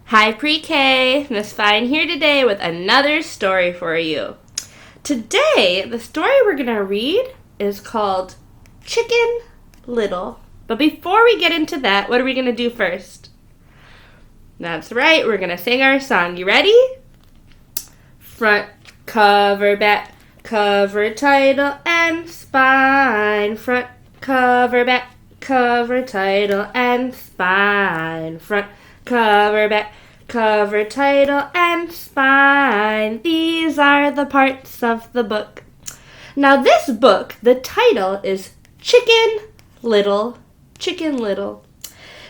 Hi Pre-K, Miss Fine here today with another story for you. Today, the story we're going to read is called Chicken Little. But before we get into that, what are we going to do first? That's right, we're going to sing our song. You ready? Front, cover, back, cover, title, and spine. Front, cover, back, cover, title, and spine. Front, cover, back, cover, title, and spine. These are the parts of the book. Now this book, the title is Chicken Little. Chicken Little.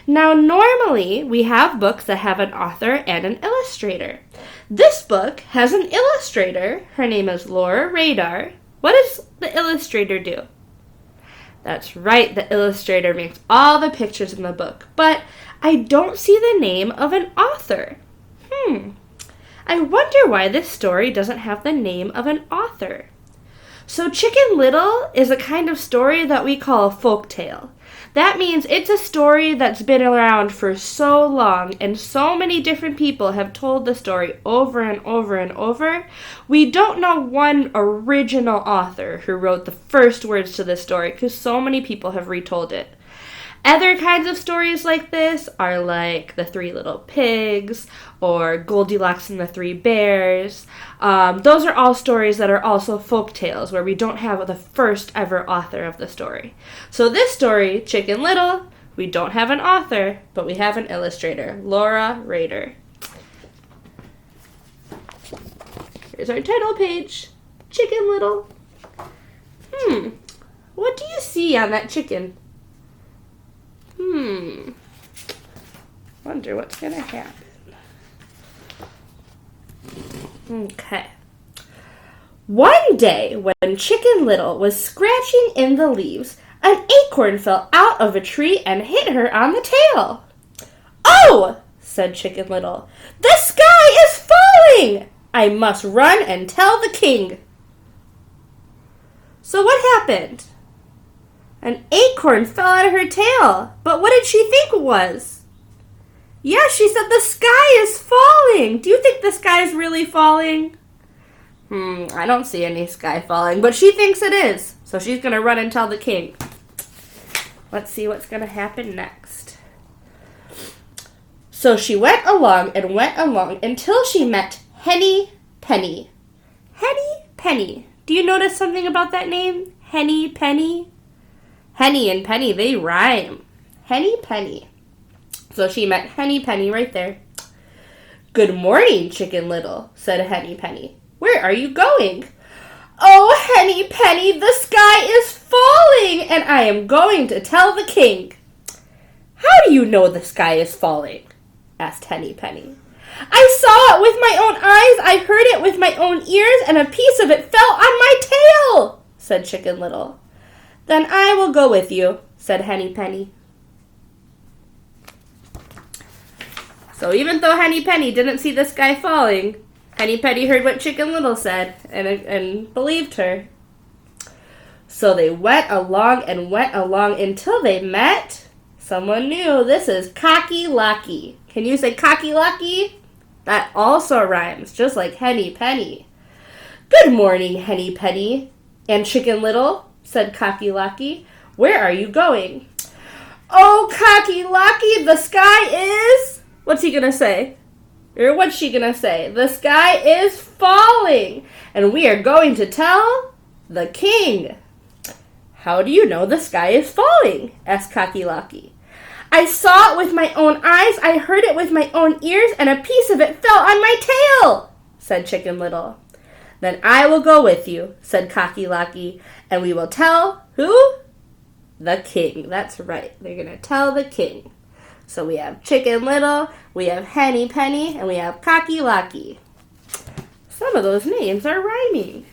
Now normally we have books that have an author and an illustrator. This book has an illustrator. Her name is Laura Rader. What does the illustrator do? That's right, the illustrator makes all the pictures in the book, but I don't see the name of an author. I wonder why this story doesn't have the name of an author. So Chicken Little is a kind of story that we call a folk tale. That means it's a story that's been around for so long and so many different people have told the story over and over and over. We don't know one original author who wrote the first words to this story because so many people have retold it. Other kinds of stories like this are like The Three Little Pigs or Goldilocks and the Three Bears. Those are all stories that are also folk tales where we don't have the first ever author of the story. So this story, Chicken Little, we don't have an author, but we have an illustrator, Laura Rader. Here's our title page, Chicken Little. What do you see on that chicken? Wonder what's gonna happen. Okay. One day, when Chicken Little was scratching in the leaves, an acorn fell out of a tree and hit her on the tail. "Oh!" said Chicken Little. "The sky is falling! I must run and tell the king." So what happened? An acorn fell out of her tail. But what did she think it was? Yeah, she said the sky is falling. Do you think the sky is really falling? I don't see any sky falling, but she thinks it is. So she's going to run and tell the king. Let's see what's going to happen next. So she went along until she met Henny Penny. Henny Penny. Do you notice something about that name? Henny Penny? Henny and Penny, they rhyme. Henny Penny. So she met Henny Penny right there. "Good morning, Chicken Little," said Henny Penny. "Where are you going?" "Oh, Henny Penny, the sky is falling, and I am going to tell the king." "How do you know the sky is falling?" asked Henny Penny. "I saw it with my own eyes, I heard it with my own ears, and a piece of it fell on my tail," said Chicken Little. "Then I will go with you," said Henny Penny. So even though Henny Penny didn't see the sky falling, Henny Penny heard what Chicken Little said and believed her. So they went along until they met someone new. This is Cocky Locky. Can you say Cocky Locky? That also rhymes, just like Henny Penny. "Good morning, Henny Penny and Chicken Little," said Cocky Locky. "Where are you going?" "Oh, Cocky Locky, the sky is..." What's he gonna say? Or what's she gonna say? "The sky is falling, and we are going to tell the king." "How do you know the sky is falling?" asked Cocky Locky. "I saw it with my own eyes, I heard it with my own ears, and a piece of it fell on my tail," said Chicken Little. "Then I will go with you," said Cocky Locky, "and we will tell who? The king." That's right. They're going to tell the king. So we have Chicken Little, we have Henny Penny, and we have Cocky Locky. Some of those names are rhyming.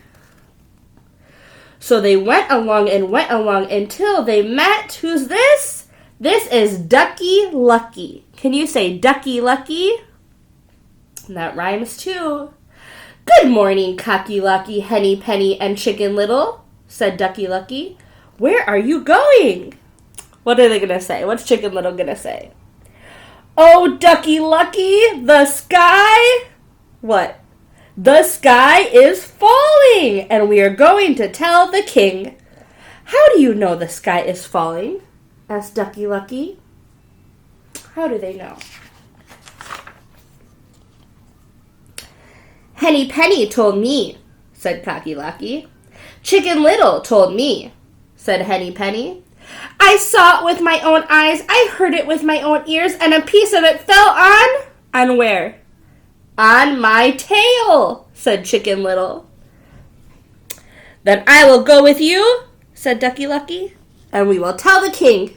So they went along until they met, who's this? This is Ducky Lucky. Can you say Ducky Lucky? That rhymes too. "Good morning, Cocky Locky, Henny Penny, and Chicken Little," said Ducky Lucky. "Where are you going?" What are they going to say? What's Chicken Little going to say? Oh, Ducky Lucky, the sky... What? The sky is falling, and we are going to tell the king. How do you know the sky is falling? Asked Ducky Lucky. How do they know? Henny Penny told me, said Cocky Locky. Chicken Little told me, said Henny Penny. I saw it with my own eyes, I heard it with my own ears, and a piece of it fell on... On where? On my tail, said Chicken Little. Then I will go with you, said Ducky Lucky, and we will tell the king.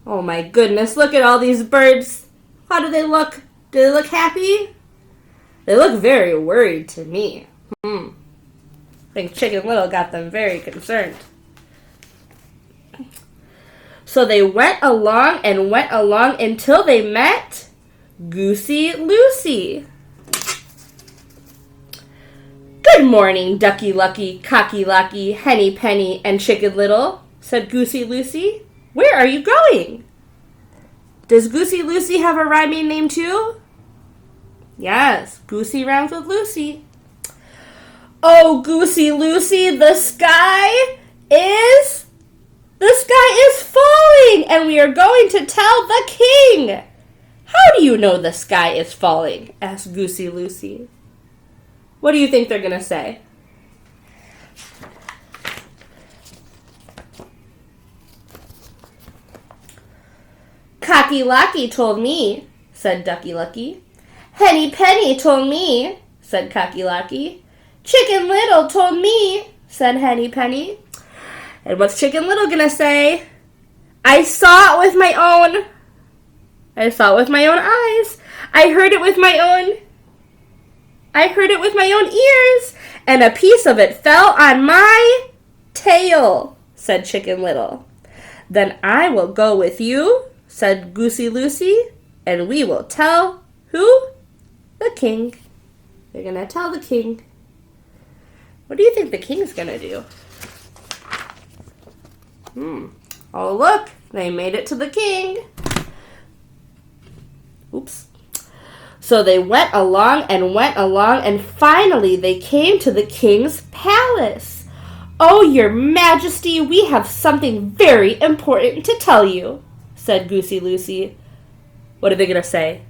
Oh my goodness, look at all these birds. How do they look? Do they look happy? They look very worried to me. I think Chicken Little got them very concerned. So they went along until they met Goosey Lucy. Good morning, Ducky Lucky, Cocky Locky, Henny Penny, and Chicken Little, said Goosey Lucy. Where are you going? Does Goosey Lucy have a rhyming name too? Yes, Goosey rhymes with Lucy. Oh, Goosey Lucy, the sky is falling, and we are going to tell the king. How do you know the sky is falling? Asked Goosey Lucy. What do you think they're going to say? Cocky Locky told me, said Ducky Lucky. Henny Penny told me, said Cocky Locky. Chicken Little told me, said Henny Penny. And what's Chicken Little gonna say? I saw it with my own eyes. I heard it with my own ears, and a piece of it fell on my tail, said Chicken Little. Then I will go with you, said Goosey Lucy, and we will tell who? The king. They're gonna tell the king. What do you think the king's gonna do? Oh, look, they made it to the king. Oops. So they went along, and finally they came to the king's palace. Oh, your majesty, we have something very important to tell you, said Goosey Lucy. What are they going to say?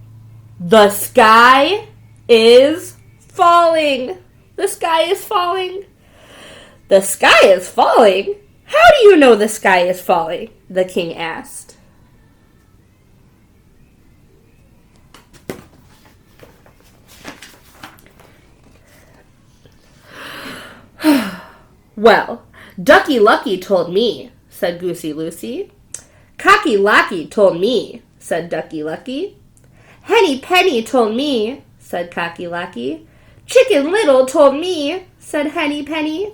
The sky is falling. The sky is falling. The sky is falling? How do you know the sky is falling? The king asked. Well, Ducky Lucky told me, said Goosey Lucy. Cocky Locky told me, said Ducky Lucky. Henny Penny told me, said Cocky Locky. Chicken Little told me, said Henny Penny.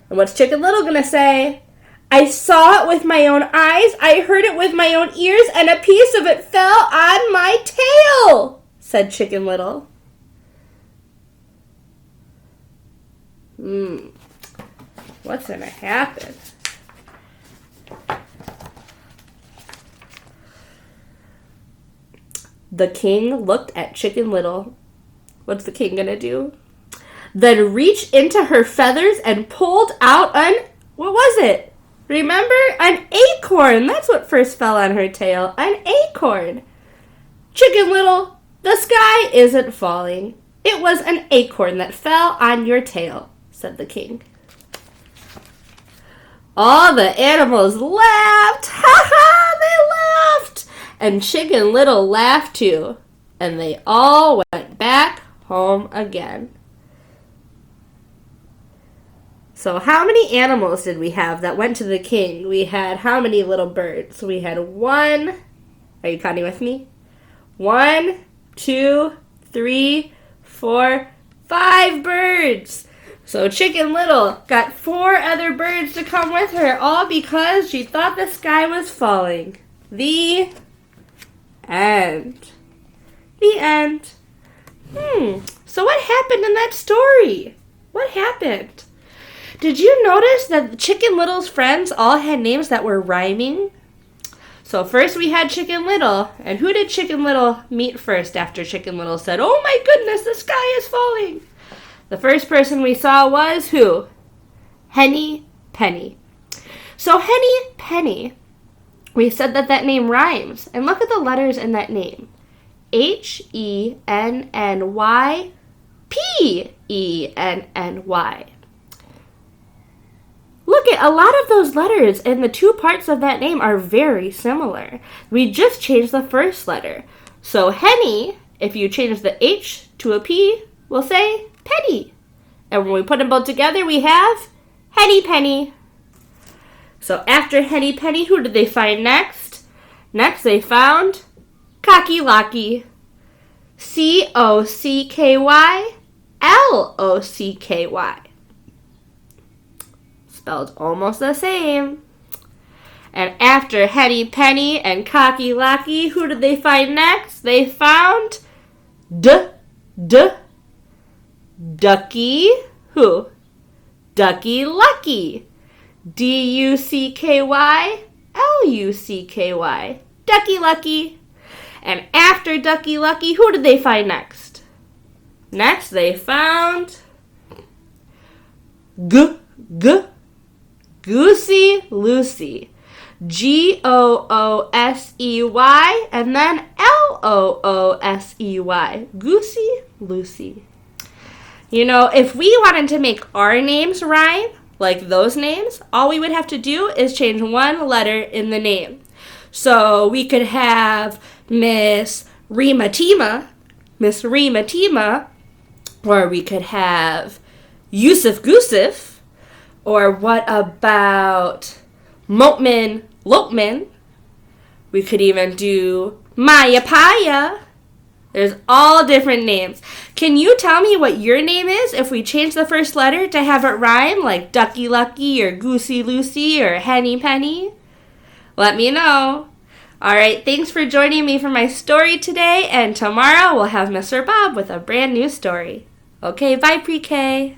And what's Chicken Little gonna say? I saw it with my own eyes, I heard it with my own ears, and a piece of it fell on my tail, said Chicken Little. What's gonna happen? The king looked at Chicken Little. What's the king gonna do? Then reached into her feathers and pulled out what was it? Remember? An acorn. That's what first fell on her tail. An acorn. Chicken Little, the sky isn't falling. It was an acorn that fell on your tail, said the king. All the animals laughed. Ha ha, they laughed. And Chicken Little laughed too. And they all went back home again. So how many animals did we have that went to the king? We had how many little birds? We had one. Are you counting with me? 1, 2, 3, 4, 5 birds. So Chicken Little got 4 other birds to come with her, all because she thought the sky was falling. The end. The end. So what happened in that story? What happened? Did you notice that Chicken Little's friends all had names that were rhyming? So first we had Chicken Little. And who did Chicken Little meet first after Chicken Little said, "Oh my goodness, the sky is falling"? The first person we saw was who? Henny Penny. So Henny Penny, we said that name rhymes. And look at the letters in that name. Henny, Penny. Look at a lot of those letters and the two parts of that name are very similar. We just changed the first letter. So Henny, if you change the H to a P, we'll say Penny. And when we put them both together, we have Henny Penny. So after Henny Penny, who did they find next? Next they found Cocky Locky. Cockylocky. Spelled almost the same. And after Henny Penny and Cocky Locky, who did they find next? They found Ducky. Who? Ducky Lucky. Duckylucky. Ducky Lucky. And after Ducky Lucky, who did they find next? Next they found Goosey Lucy. Goosey and then Loosey. Goosey Lucy. You know, if we wanted to make our names rhyme, like those names, all we would have to do is change one letter in the name. So we could have Miss Rematima, or we could have Yusuf Goosef. Or what about Mopman Lopman? We could even do Maya Paya. There's all different names. Can you tell me what your name is if we change the first letter to have it rhyme, like Ducky Lucky or Goosey Lucy or Henny Penny? Let me know. All right, thanks for joining me for my story today, and tomorrow we'll have Mr. Bob with a brand new story. Okay, bye, Pre-K.